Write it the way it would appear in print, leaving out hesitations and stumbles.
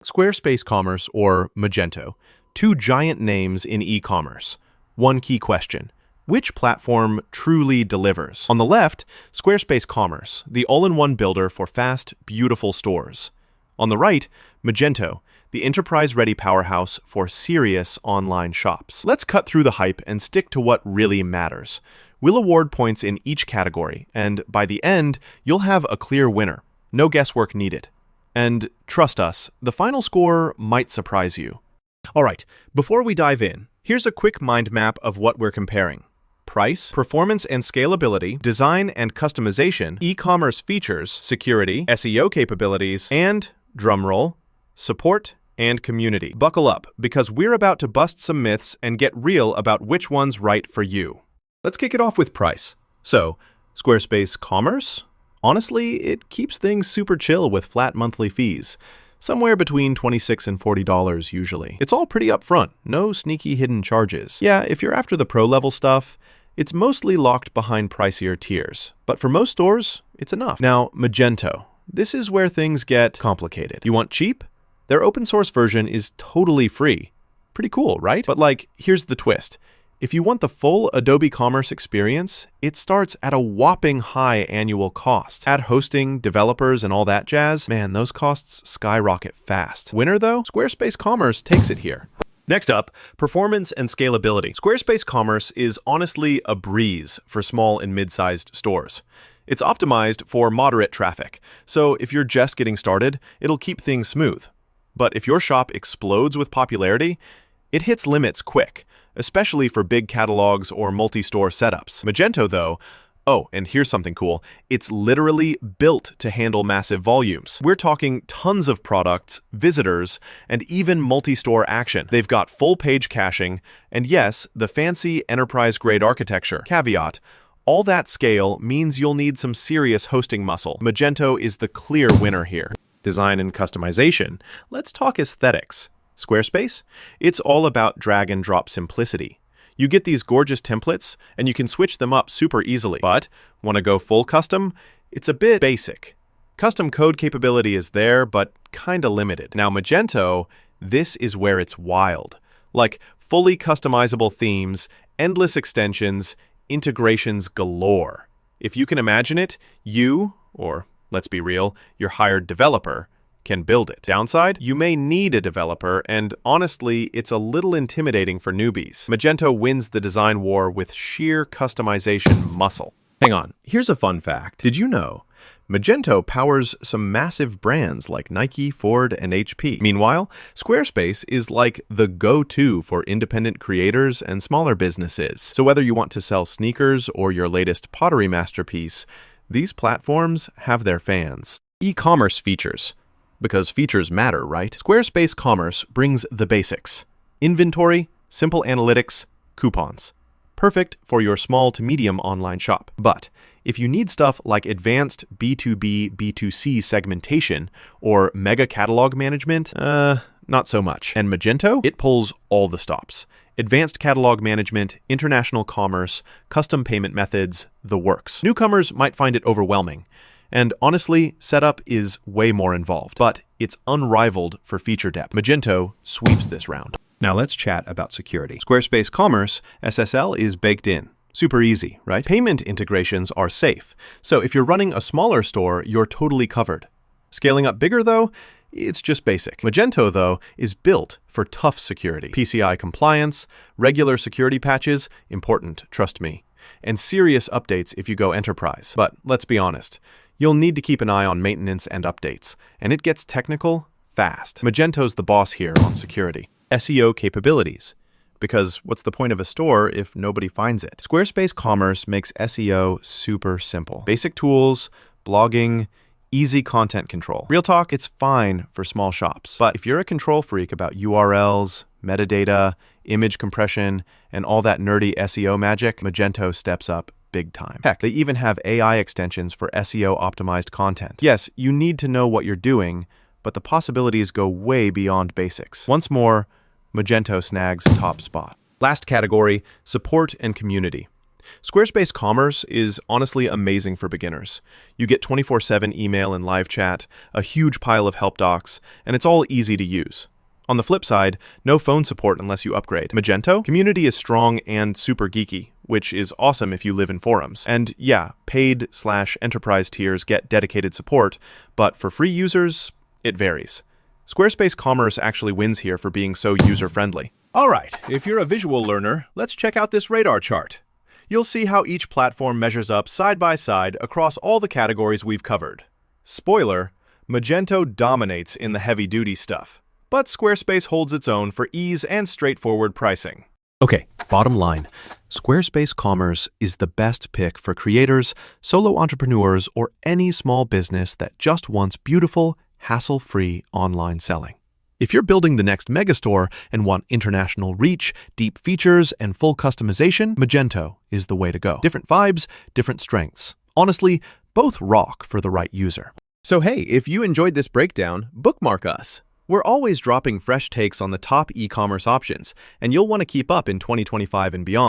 Squarespace Commerce or Magento, two giant names in e-commerce. One key question: which platform truly delivers? On the left, Squarespace Commerce, the all-in-one builder for fast, beautiful stores. On the right, Magento, the enterprise-ready powerhouse for serious online shops. Let's cut through the hype and stick to what really matters. We'll award points in each category, and by the end, you'll have a clear winner. No guesswork needed. And trust us, the final score might surprise you. All right, before we dive in, here's a quick mind map of what we're comparing: price, performance and scalability, design and customization, e-commerce features, security, SEO capabilities, and, drumroll, support and community. Buckle up, because we're about to bust some myths and get real about which one's right for you. Let's kick it off with price. So, Squarespace Commerce? Honestly, it keeps things super chill with flat monthly fees. Somewhere between $26 and $40 usually. It's all pretty upfront, no sneaky hidden charges. Yeah, if you're after the pro-level stuff, it's mostly locked behind pricier tiers. But for most stores, it's enough. Now, Magento. This is where things get complicated. You want cheap? Their open source version is totally free. Pretty cool, right? But here's the twist. If you want the full Adobe Commerce experience, it starts at a whopping high annual cost. Add hosting, developers, and all that jazz, man, those costs skyrocket fast. Winner though? Squarespace Commerce takes it here. Next up, performance and scalability. Squarespace Commerce is honestly a breeze for small and mid-sized stores. It's optimized for moderate traffic, so if you're just getting started, it'll keep things smooth. But if your shop explodes with popularity, it hits limits quick, especially for big catalogs or multi-store setups. Magento, though, oh, and here's something cool, it's literally built to handle massive volumes. We're talking tons of products, visitors, and even multi-store action. They've got full page caching, and yes, the fancy enterprise-grade architecture. Caveat: all that scale means you'll need some serious hosting muscle. Magento is the clear winner here. Design and customization. Let's talk aesthetics. Squarespace? It's all about drag and drop simplicity. You get these gorgeous templates, and you can switch them up super easily. But, want to go full custom? It's a bit basic. Custom code capability is there, but kinda limited. Now Magento, this is where it's wild. Fully customizable themes, endless extensions, integrations galore. If you can imagine it, you, or let's be real, your hired developer, can build it. Downside? You may need a developer, and honestly, it's a little intimidating for newbies. Magento wins the design war with sheer customization muscle. Hang on, here's a fun fact. Did you know Magento powers some massive brands like Nike, Ford, and HP? Meanwhile, Squarespace is like the go-to for independent creators and smaller businesses. So whether you want to sell sneakers or your latest pottery masterpiece, these platforms have their fans. E-commerce features. Because features matter, right? Squarespace Commerce brings the basics: inventory, simple analytics, coupons. Perfect for your small to medium online shop. But if you need stuff like advanced B2B, B2C segmentation or mega catalog management, not so much. And Magento? It pulls all the stops. Advanced catalog management, international commerce, custom payment methods, the works. Newcomers might find it overwhelming. And honestly, setup is way more involved, but it's unrivaled for feature depth. Magento sweeps this round. Now let's chat about security. Squarespace Commerce, SSL, is baked in. Super easy, right? Payment integrations are safe, so if you're running a smaller store, you're totally covered. Scaling up bigger, though, it's just basic. Magento, though, is built for tough security. PCI compliance, regular security patches, important, trust me, and serious updates if you go enterprise. But let's be honest, you'll need to keep an eye on maintenance and updates, and it gets technical fast. Magento's the boss here on security. SEO capabilities. Because what's the point of a store if nobody finds it? Squarespace Commerce makes SEO super simple. Basic tools, blogging, easy content control. Real talk, it's fine for small shops. But if you're a control freak about URLs, metadata, image compression, and all that nerdy SEO magic, Magento steps up big time. Heck, they even have AI extensions for SEO optimized content. Yes, you need to know what you're doing, but the possibilities go way beyond basics. Once more, Magento snags top spot. Last category, support and community. Squarespace Commerce is honestly amazing for beginners. You get 24/7 email and live chat, a huge pile of help docs, and it's all easy to use. On the flip side, no phone support unless you upgrade. Magento, community is strong and super geeky, which is awesome if you live in forums. And yeah, paid/enterprise tiers get dedicated support, but for free users, it varies. Squarespace Commerce actually wins here for being so user-friendly. All right, if you're a visual learner, let's check out this radar chart. You'll see how each platform measures up side by side across all the categories we've covered. Spoiler, Magento dominates in the heavy-duty stuff, but Squarespace holds its own for ease and straightforward pricing. Okay, bottom line, Squarespace Commerce is the best pick for creators, solo entrepreneurs, or any small business that just wants beautiful, hassle-free online selling. If you're building the next megastore and want international reach, deep features, and full customization, Magento is the way to go. Different vibes, different strengths. Honestly, both rock for the right user. So hey, if you enjoyed this breakdown, bookmark us. We're always dropping fresh takes on the top e-commerce options, and you'll want to keep up in 2025 and beyond.